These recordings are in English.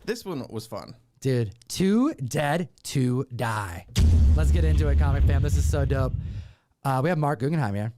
This one was fun. Dude, Too Dead to Die. Let's get into it, comic fam. This is so dope. We have Marc Guggenheim here.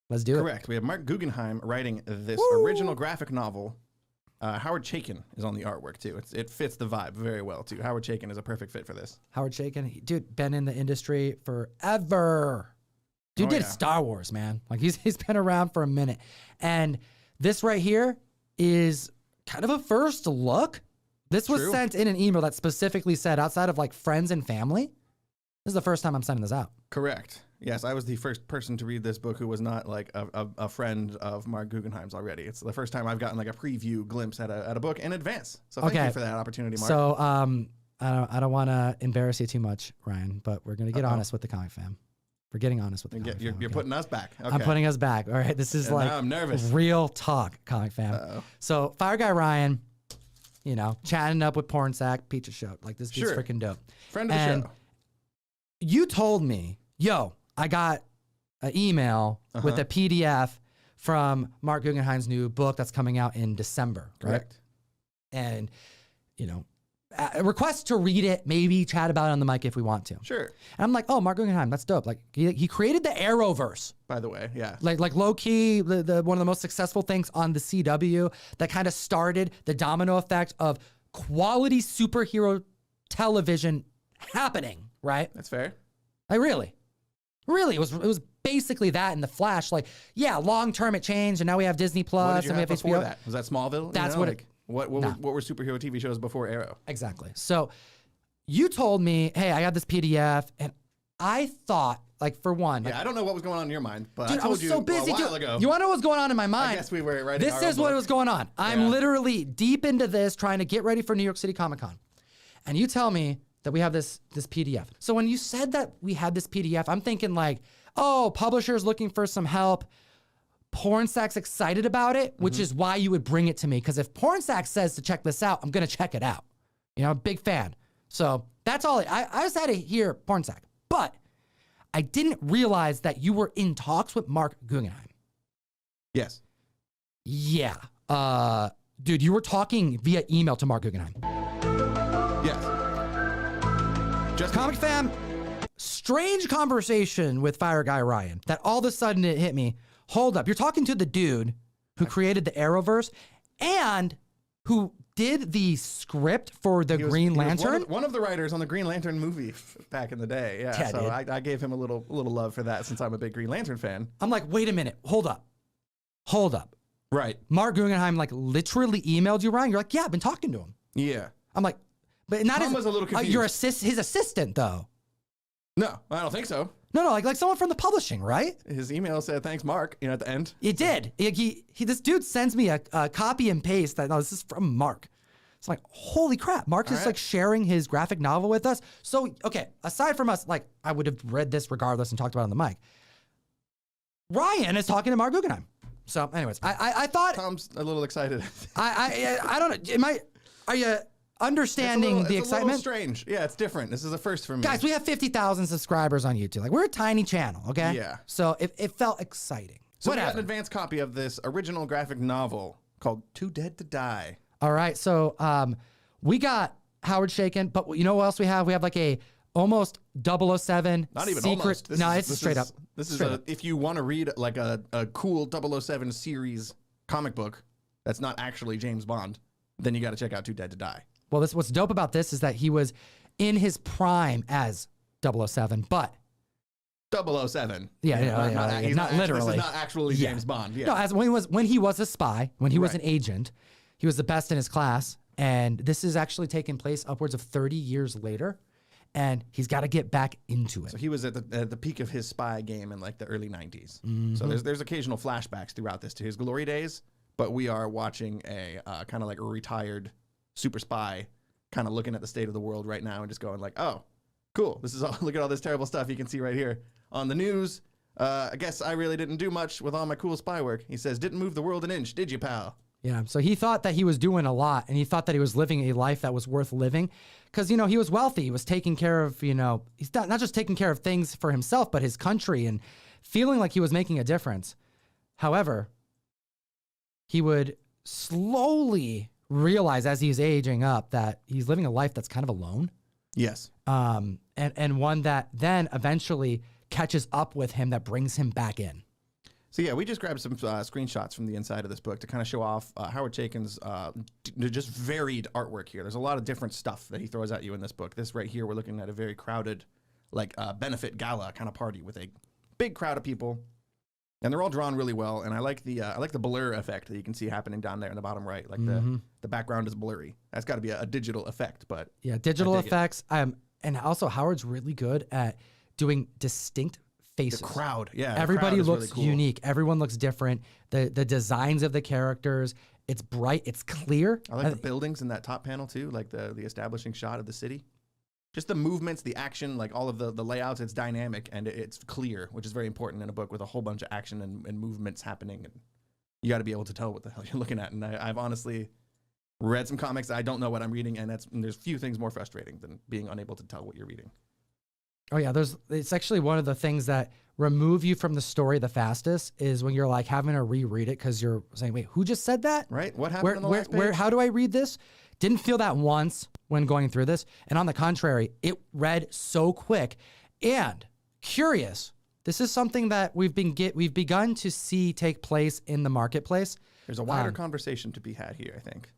Let's do it. Correct. We have Marc Guggenheim writing this original graphic novel. Howard Chaykin is on the artwork, too. It fits the vibe very well, too. Howard Chaykin is a perfect fit for this. Howard Chaykin, dude, been in the industry forever. Dude did Star Wars, man. Like, he's been around for a minute. And this right here is kind of a first look. This was sent in an email that specifically said, outside of like friends and family, this is the first time I'm sending this out. Correct. Yes, I was the first person to read this book who was not like a friend of Marc Guggenheim's already. It's the first time I've gotten like a preview glimpse at a book in advance. So thank you for that opportunity, Marc. So I don't want to embarrass you too much, Ryan, but we're gonna get honest with the comic fam. We're getting honest with the comic fam. You're putting us back. Okay. I'm putting us back. All right, this is like now I'm nervous. Real talk, comic fam. So Fire Guy Ryan, you know, chatting up with Porn Sack, Pizza Show. Like, this dude's freaking dope. Friend of the show. You told me, yo, I got an email with a PDF from Marc Guggenheim's new book that's coming out in December. Correct. Right? And, you know, a request to read it, maybe chat about it on the mic if we want to. Sure. And I'm like, oh, Marc Guggenheim, that's dope. Like, he created the Arrowverse. By the way, yeah. Like low key, the one of the most successful things on the CW that kind of started the domino effect of quality superhero television happening, right? That's fair. Like, really, it was basically that in the Flash. Like, yeah, long term it changed, and now we have Disney Plus and we have before HBO. That? Was that Smallville? That's what were superhero TV shows before Arrow? Exactly. So you told me, hey, I got this PDF, and I thought, like, for one, I don't know what was going on in your mind, but dude, I told was so busy. a while ago. You want to know what's going on in my mind? I guess we were writing This is what was going on. I'm literally deep into this, trying to get ready for New York City Comic Con, and you tell me that we have this PDF. So when you said that we had this PDF, I'm thinking like, oh, publisher's looking for some help. Porn Sack's excited about it, which is why you would bring it to me. Because if Porn Sack says to check this out, I'm gonna check it out. You know, I'm a big fan. So that's all. I just had to hear Porn Sack. But I didn't realize that you were in talks with Marc Guggenheim. Yes. Yeah. Dude, you were talking via email to Marc Guggenheim. Yes. Just Comic fam, strange conversation with Fire Guy Ryan that all of a sudden it hit me. Hold up. You're talking to the dude who created the Arrowverse and who did the script for the Green Lantern. One of the writers on the Green Lantern movie back in the day. Yeah. So I gave him a little love for that since I'm a big Green Lantern fan. I'm like, wait a minute. Hold up. Right. Marc Guggenheim like literally emailed you, Ryan. You're like, yeah, I've been talking to him. Yeah. I'm like, but not Tom was a little confused. his assistant though. No, I don't think so. No, like someone from the publishing, right? His email said, thanks, Marc, at the end. It did. This dude sends me a copy and paste that, no, this is from Marc. It's like, holy crap. Marc is like sharing his graphic novel with us. So, okay, aside from us, like, I would have read this regardless and talked about it on the mic. Ryan is talking to Marc Guggenheim. So, anyways, I thought... Tom's a little excited. I don't know. Are you understanding the excitement? It's a little strange. Yeah, it's different. This is a first for me. Guys, we have 50,000 subscribers on YouTube. Like, we're a tiny channel, okay? Yeah. So it felt exciting. So we got an advanced copy of this original graphic novel called Too Dead to Die. All right. So we got Howard Chaykin, but you know what else we have? We have like a almost 007 Not even secret. almost. It's straight up. This is if you want to read like a cool 007 series comic book that's not actually James Bond, then you got to check out Too Dead to Die. Well, what's dope about this is that he was in his prime as 007, but 007. Yeah, he's not literally. This is not actually James Bond. Yeah. No, as when he was a spy, when he was an agent, he was the best in his class, and this is actually taking place upwards of 30 years later, and he's got to get back into it. So he was at the peak of his spy game in like the early 90s. So there's occasional flashbacks throughout this to his glory days, but we are watching a kind of like a retired super spy kind of looking at the state of the world right now and just going like, oh, cool. This is all, look at all this terrible stuff you can see right here on the news. I guess I really didn't do much with all my cool spy work. He says, didn't move the world an inch, did you, pal? Yeah, so he thought that he was doing a lot, and he thought that he was living a life that was worth living because, he was wealthy. He was taking care of, he's not just taking care of things for himself, but his country and feeling like he was making a difference. However, he would slowly realize as he's aging up that he's living a life that's kind of alone. Yes. And one that then eventually catches up with him that brings him back in. So yeah, we just grabbed some screenshots from the inside of this book to kind of show off Howard Chaykin's just varied artwork here. There's a lot of different stuff that he throws at you in this book. This right here, we're looking at a very crowded, like benefit gala kind of party with a big crowd of people, and they're all drawn really well. And I like the blur effect that you can see happening down there in the bottom right. Like the background is blurry. That's got to be a digital effect, but yeah, digital effects. And also Howard's really good at doing distinct faces. The crowd, yeah. Everybody looks really cool. unique. Everyone looks different. The designs of the characters, it's bright, it's clear. I like the buildings in that top panel too, like the establishing shot of the city. Just the movements, the action, like all of the layouts, it's dynamic and it's clear, which is very important in a book with a whole bunch of action and movements happening. And you got to be able to tell what the hell you're looking at. And I've honestly read some comics. I don't know what I'm reading, and there's few things more frustrating than being unable to tell what you're reading. Oh yeah, it's actually one of the things that remove you from the story the fastest is when you're like having to reread it because you're saying, wait, who just said that? Right? What happened on the last page? How do I read this? Didn't feel that once when going through this. And on the contrary, it read so quick and curious. This is something that we've begun to see take place in the marketplace. There's a wider conversation to be had here, I think.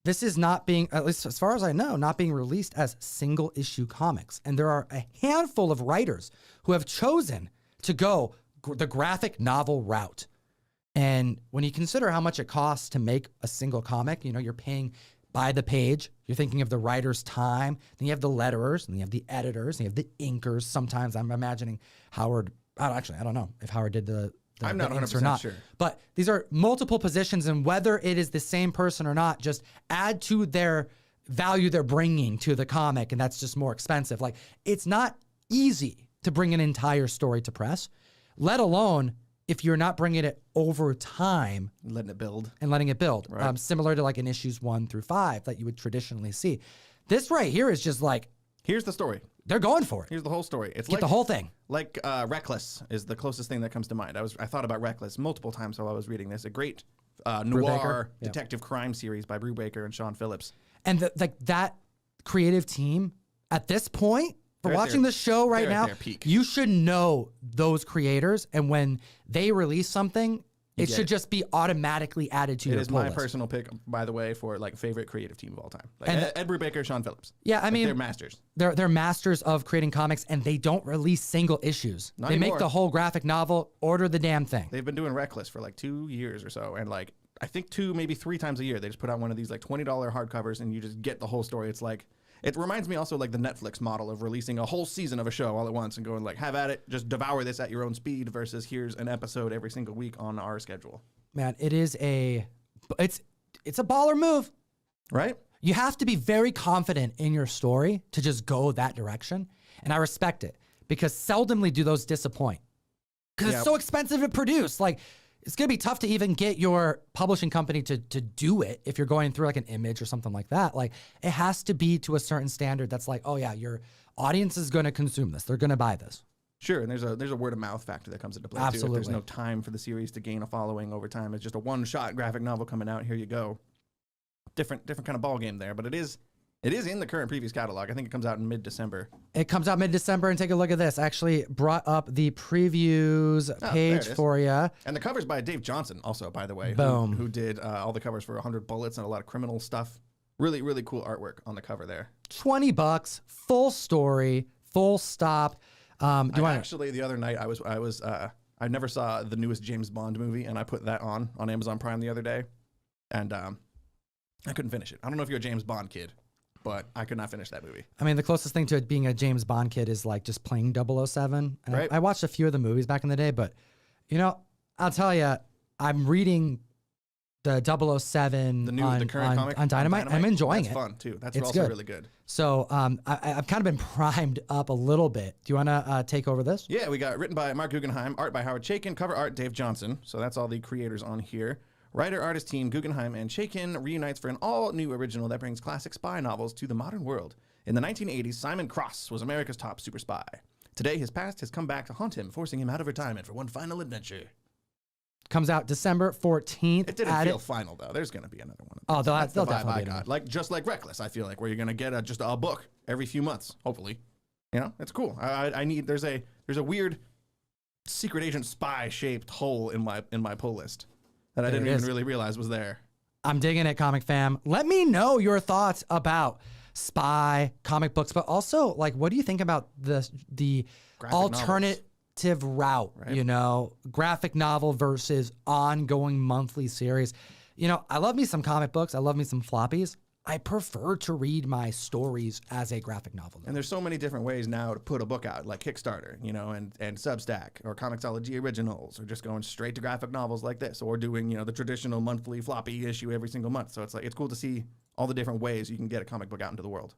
This is not being, at least as far as I know, not being released as single issue comics. And there are a handful of writers who have chosen to go the graphic novel route. And when you consider how much it costs to make a single comic, you're paying by the page. You're thinking of the writer's time. Then you have the letterers, and you have the editors, and you have the inkers. Sometimes I'm imagining Howard, I don't know if Howard did the I'm not 100% sure. But these are multiple positions, and whether it is the same person or not, just add to their value they're bringing to the comic, and that's just more expensive. Like, it's not easy to bring an entire story to press, let alone if you're not bringing it over time. Letting it build. And letting it build. Right. Similar to like in issues 1 through 5 that you would traditionally see. This right here is just like, here's the story. They're going for it. Here's the whole story. It's Get like the whole thing. Like Reckless is the closest thing that comes to mind. I thought about Reckless multiple times while I was reading this. A great noir detective crime series by Brubaker and Sean Phillips. And that creative team at this point, for watching the show right now, you should know those creators. And when they release something, it should just be automatically added to your list. It is my personal pick, by the way, for like favorite creative team of all time. Like Ed Brubaker, Sean Phillips. Yeah, I mean, they're masters. They're masters of creating comics, and they don't release single issues. Not they anymore. make the whole graphic novel. Order the damn thing. They've been doing Reckless for like 2 years or so, and like I think 2, maybe 3 times a year, they just put out one of these like $20 hardcovers, and you just get the whole story. It's like. It reminds me also like the Netflix model of releasing a whole season of a show all at once and going like, have at it, just devour this at your own speed versus here's an episode every single week on our schedule. Man, it's a baller move. Right? You have to be very confident in your story to just go that direction. And I respect it because seldomly do those disappoint. Because it's so expensive to produce. Like, it's going to be tough to even get your publishing company to do it if you're going through like an Image or something like that. Like, it has to be to a certain standard that's like, oh yeah, your audience is going to consume this. They're going to buy this. Sure, and there's a word of mouth factor that comes into play too. If there's no time for the series to gain a following over time, it's just a one-shot graphic novel coming out. Here you go. Different kind of ball game there, but it is in the current previous catalog. I think it comes out in mid-December. It comes out mid-December, and take a look at this. I actually brought up the previews page for you. And the cover's by Dave Johnson, also, by the way. Boom. Who did all the covers for 100 Bullets and a lot of criminal stuff. Really, really cool artwork on the cover there. $20, full story, full stop. Actually, the other night, I never saw the newest James Bond movie, and I put that on Amazon Prime the other day, and I couldn't finish it. I don't know if you're a James Bond kid, but I could not finish that movie. I mean, the closest thing to it being a James Bond kid is like just playing 007. And right. I watched a few of the movies back in the day, but I'll tell you, I'm reading the 007 the current comic on Dynamite. I'm enjoying it. It's fun too. That's also good. Really good. So I've kind of been primed up a little bit. Do you want to take over this? Yeah, we got written by Marc Guggenheim, art by Howard Chaykin, cover art Dave Johnson. So that's all the creators on here. Writer-artist team Guggenheim and Chaykin reunites for an all-new original that brings classic spy novels to the modern world. In the 1980s, Simon Cross was America's top super spy. Today, his past has come back to haunt him, forcing him out of retirement for one final adventure. Comes out December 14th. It didn't feel final though. There's gonna be another one. Oh, That's the they'll vibe definitely I be got. Like just like Reckless, I feel like where you're gonna get just a book every few months, hopefully. You know, it's cool. I need there's a weird secret agent spy shaped hole in my pull list that I didn't even really realize was there. I'm digging it, comic fam. Let me know your thoughts about spy comic books, but also like, what do you think about the Graphic alternative route? Right. You know, graphic novel versus ongoing monthly series. You know, I love me some comic books. I love me some floppies. I prefer to read my stories as a graphic novel. And there's so many different ways now to put a book out, like Kickstarter, you know, and Substack or Comixology Originals, or just going straight to graphic novels like this, or doing, you know, the traditional monthly floppy issue every single month. So it's like, it's cool to see all the different ways you can get a comic book out into the world.